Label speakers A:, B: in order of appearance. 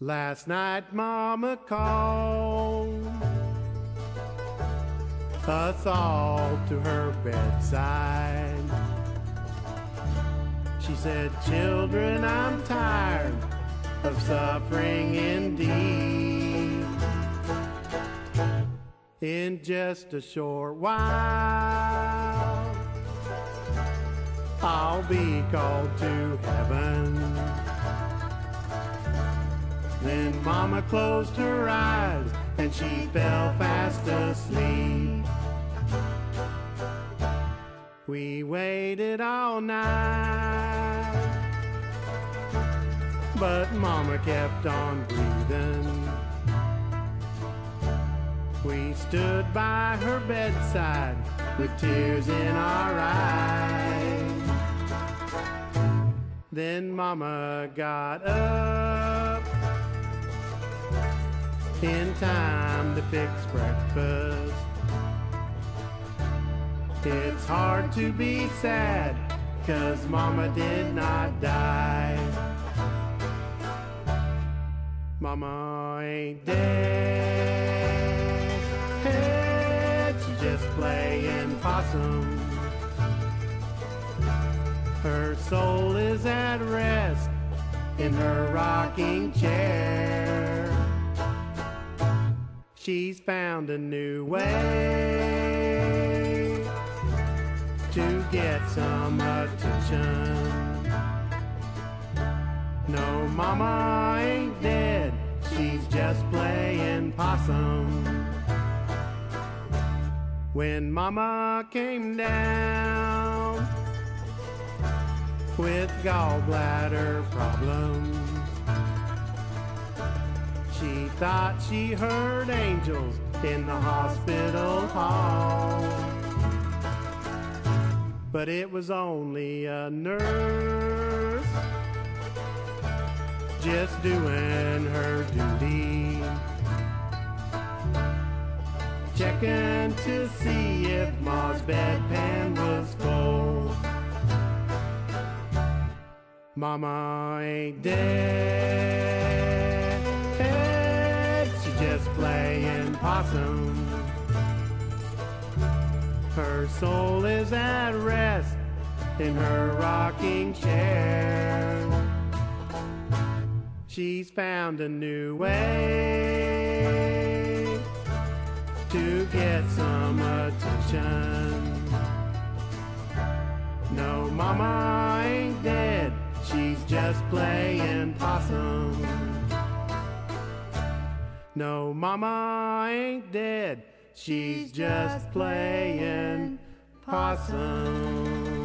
A: Last night Mama called us all to her bedside. She said, "Children, I'm tired of suffering indeed. In just a short while, I'll be called to heaven." Then Mama closed her eyes and she fell fast asleep. We waited all night, but Mama kept on breathing. We stood by her bedside with tears in our eyes. Then Mama got up in time to fix breakfast. It's hard to be sad, 'cause Mama did not die. Mama ain't dead, she's just playing possum. Her soul is at rest in her rocking chair. She's found a new way to get some attention. No, Mama ain't dead, she's just playing possum. When Mama came down with gallbladder problems, she thought she heard angels in the hospital hall. But it was only a nurse just doing her duty, checking to see if Ma's bedpan was full. Mama ain't dead, she's just playing possum. Her soul is at rest in her rocking chair. She's found a new way to get some attention. No, Mama ain't dead, she's just playing possum. No, Mama ain't dead, she's just playing possum.